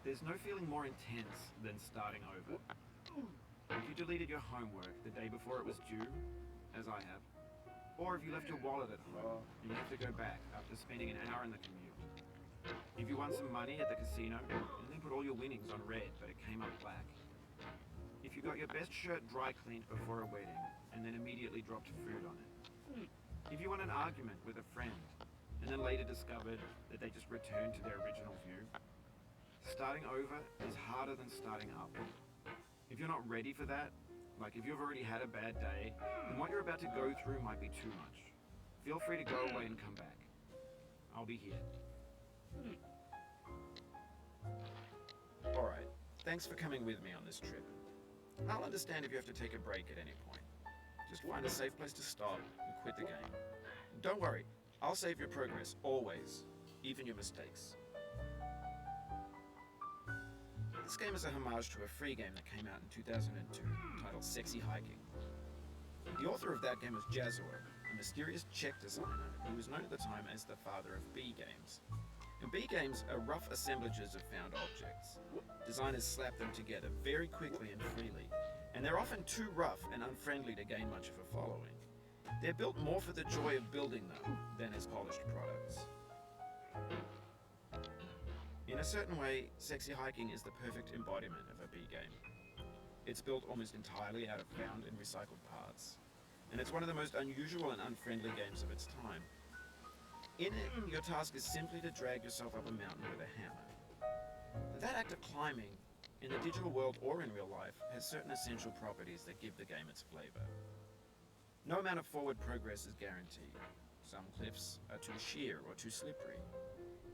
There's no feeling more intense than starting over. If you deleted your homework the day before it was due, as I have, or if you left your wallet at home and you have to go back after spending an hour in the commute. If you won some money at the casino and then put all your winnings on red but it came up black. If you got your best shirt dry cleaned before a wedding and then immediately dropped food on it. If you won an argument with a friend and then later discovered that they just returned to their original view. Starting over is harder than starting up. If you're not ready for that, like if you've already had a bad day, then what you're about to go through might be too much. Feel free to go away and come back. I'll be here. Alright, thanks for coming with me on this trip. I'll understand if you have to take a break at any point. Just find a safe place to stop and quit the game. Don't worry, I'll save your progress, always, even your mistakes. This game is a homage to a free game that came out in 2002, titled Sexy Hiking. The author of that game was Jazuo, a mysterious Czech designer who was known at the time as the father of B games. And B games are rough assemblages of found objects. Designers slap them together very quickly and freely, and they're often too rough and unfriendly to gain much of a following. They're built more for the joy of building them than as polished products. In a certain way, Sexy Hiking is the perfect embodiment of a B game. It's built almost entirely out of found and recycled parts, and it's one of the most unusual and unfriendly games of its time. In it, your task is simply to drag yourself up a mountain with a hammer. That act of climbing, in the digital world or in real life, has certain essential properties that give the game its flavor. No amount of forward progress is guaranteed. Some cliffs are too sheer or too slippery,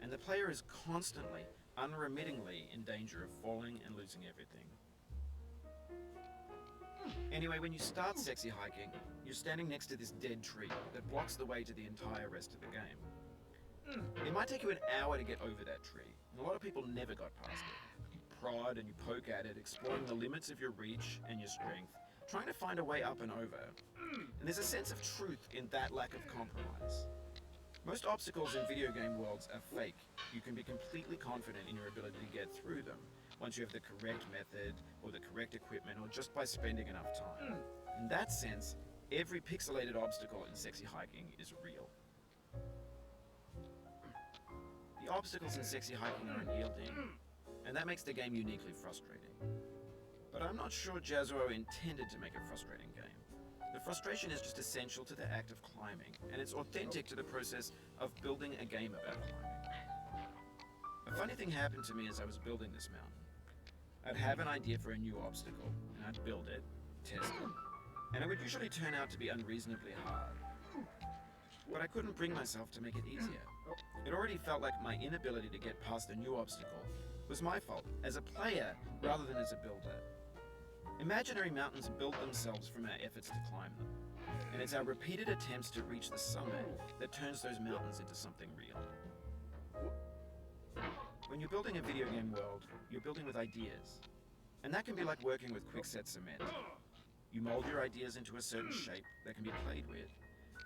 and the player is constantly, unremittingly in danger of falling and losing everything. Anyway, when you start Sexy Hiking, you're standing next to this dead tree that blocks the way to the entire rest of the game. It might take you an hour to get over that tree, and a lot of people never got past it. You prod and you poke at it, exploring the limits of your reach and your strength, trying to find a way up and over. And there's a sense of truth in that lack of compromise. Most obstacles in video game worlds are fake. You can be completely confident in your ability to get through them once you have the correct method or the correct equipment or just by spending enough time. In that sense, every pixelated obstacle in Sexy Hiking is real. The obstacles in Sexy Hiking are unyielding, and that makes the game uniquely frustrating. But I'm not sure Jazuo intended to make a frustrating game. The frustration is just essential to the act of climbing, and it's authentic to the process of building a game about climbing. A funny thing happened to me as I was building this mountain. I'd have an idea for a new obstacle, and I'd build it, test it, and it would usually turn out to be unreasonably hard. But I couldn't bring myself to make it easier. It already felt like my inability to get past a new obstacle was my fault, as a player rather than as a builder. Imaginary mountains build themselves from our efforts to climb them, and it's our repeated attempts to reach the summit that turns those mountains into something real. When you're building a video game world, you're building with ideas, and that can be like working with quickset cement. You mold your ideas into a certain shape that can be played with,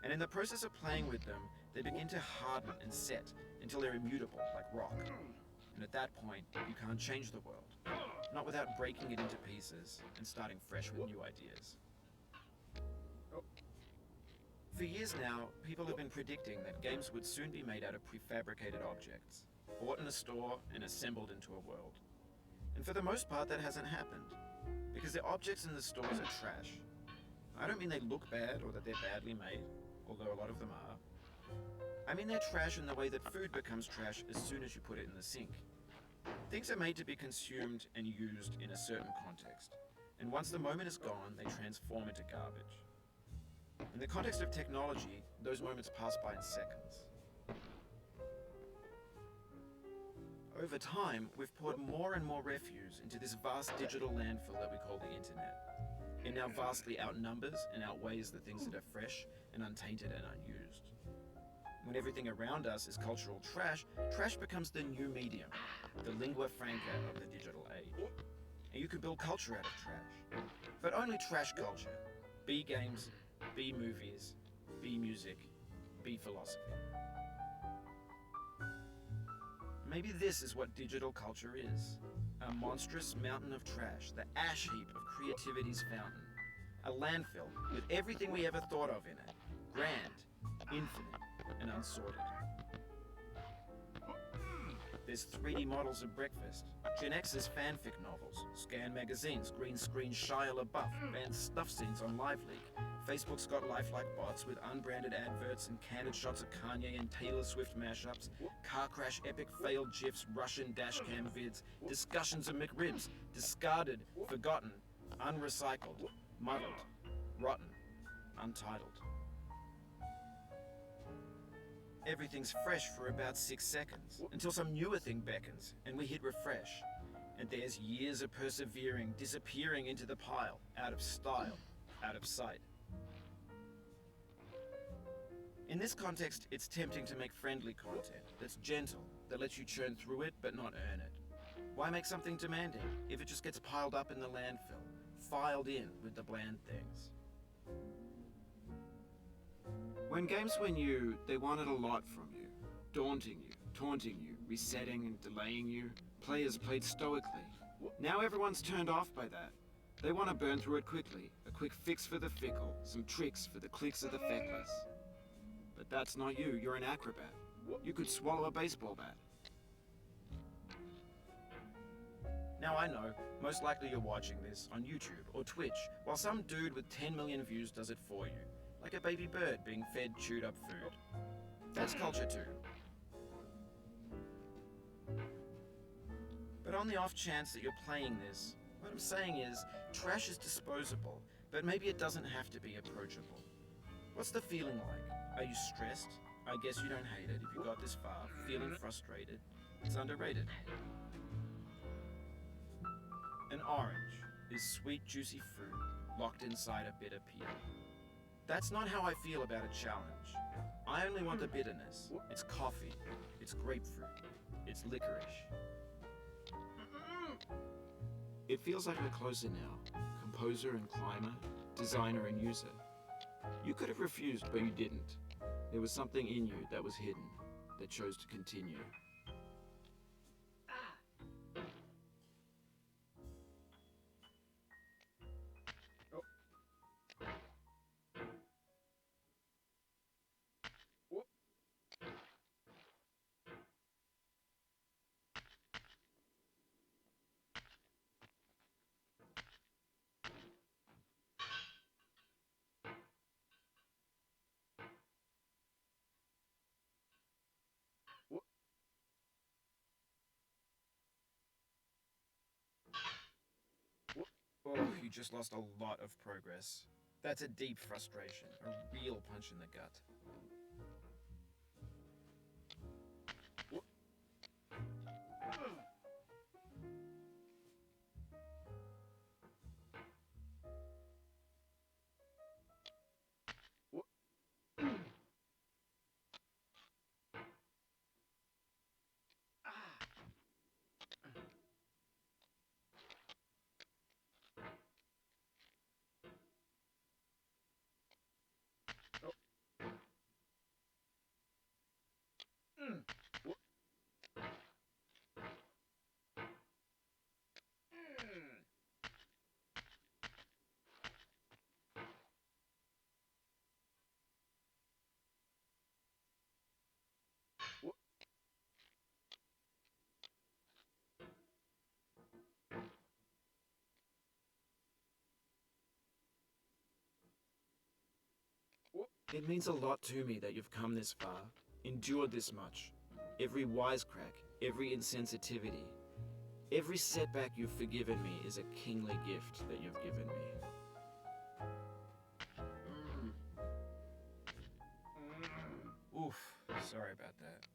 and in the process of playing with them, they begin to harden and set until they're immutable, like rock. And at that point, you can't change the world, not without breaking it into pieces and starting fresh with new ideas. For years now, people have been predicting that games would soon be made out of prefabricated objects, bought in a store and assembled into a world. And for the most part, that hasn't happened, because the objects in the stores are trash. I don't mean they look bad or that they're badly made, although a lot of them are. I mean they're trash in the way that food becomes trash as soon as you put it in the sink. Things are made to be consumed and used in a certain context, and once the moment is gone, they transform into garbage. In the context of technology, those moments pass by in seconds. Over time, we've poured more and more refuse into this vast digital landfill that we call the internet. It now vastly outnumbers and outweighs the things that are fresh and untainted and unused. When everything around us is cultural trash, trash becomes the new medium, the lingua franca of the digital age. And you can build culture out of trash, but only trash culture. B games, B movies, B music, B philosophy. Maybe this is what digital culture is. A monstrous mountain of trash, the ash heap of creativity's fountain. A landfill with everything we ever thought of in it. Grand, infinite, and unsorted. There's 3D models of breakfast, Gen X's fanfic novels, scan magazines, green screen Shia LaBeouf, banned stuff scenes on LiveLeak. Facebook's got lifelike bots with unbranded adverts and candid shots of Kanye and Taylor Swift mashups, car crash epic failed GIFs, Russian dashcam vids, discussions of McRibs, discarded, forgotten, unrecycled, muddled, rotten, untitled. Everything's fresh for about 6 seconds, until some newer thing beckons, and we hit refresh. And there's years of persevering, disappearing into the pile, out of style, out of sight. In this context, it's tempting to make friendly content that's gentle, that lets you churn through it but not earn it. Why make something demanding if it just gets piled up in the landfill, filed in with the bland things? When games were new, they wanted a lot from you. Daunting you, taunting you, resetting and delaying you. Players played stoically. Now everyone's turned off by that. They want to burn through it quickly. A quick fix for the fickle. Some tricks for the clicks of the feckless. But that's not you. You're an acrobat. You could swallow a baseball bat. Now I know, most likely you're watching this on YouTube or Twitch, while some dude with 10 million views does it for you. Like a baby bird being fed chewed up food. That's culture too. But on the off chance that you're playing this, what I'm saying is, trash is disposable, but maybe it doesn't have to be approachable. What's the feeling like? Are you stressed? I guess you don't hate it if you got this far. Feeling frustrated? It's underrated. An orange is sweet, juicy fruit locked inside a bitter peel. That's not how I feel about a challenge. I only want the bitterness. It's coffee. It's grapefruit. It's licorice. It feels like we're closer now. Composer and climber, designer and user. You could have refused, but you didn't. There was something in you that was hidden, that chose to continue. Oh, you just lost a lot of progress. That's a deep frustration, a real punch in the gut. It means a lot to me that you've come this far, endured this much. Every wisecrack, every insensitivity, every setback you've forgiven me is a kingly gift that you've given me. Oof, sorry about that.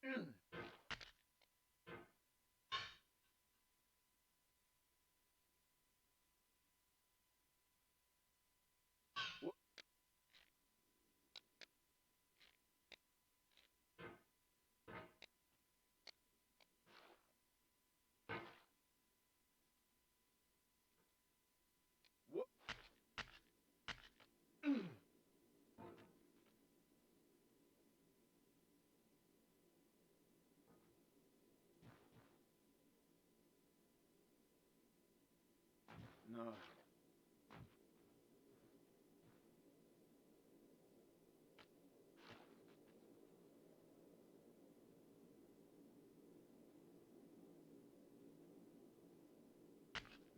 No.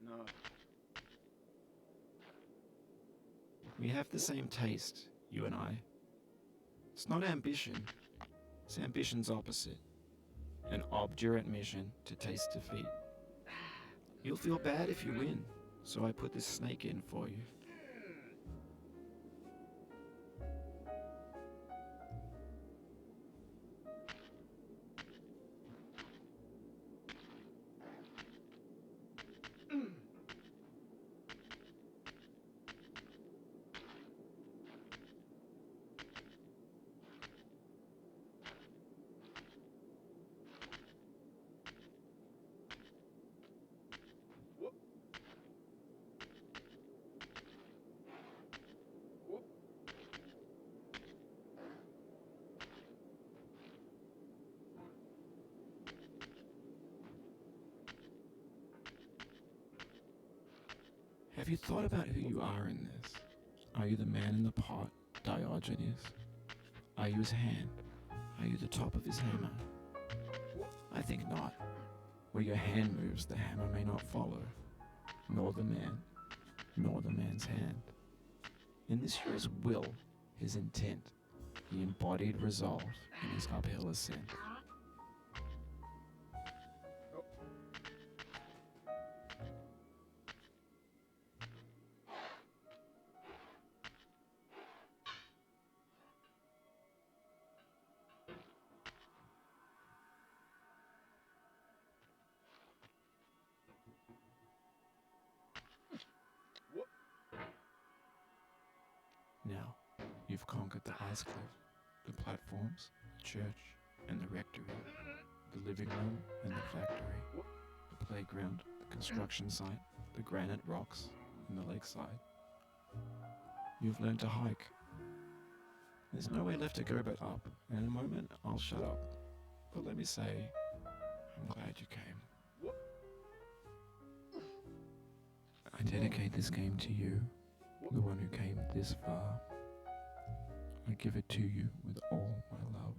No. We have the same taste, you and I. It's not ambition. It's ambition's opposite. An obdurate mission to taste defeat. You'll feel bad if you win, so I put this snake in for you. Have you thought about who you are in this? Are you the man in the pot, Diogenes? Are you his hand? Are you the top of his hammer? I think not. Where your hand moves, the hammer may not follow, nor the man, nor the man's hand. In this you're his will, his intent, the embodied resolve in his uphill ascent. Now, you've conquered the ice cliff, the platforms, the church, and the rectory, the living room and the factory, the playground, the construction site, the granite rocks, and the lakeside. You've learned to hike. There's no way left to go but up, and in a moment I'll shut up. But let me say, I'm glad you came. I dedicate this game to you, the one who came this far. I give it to you with all my love.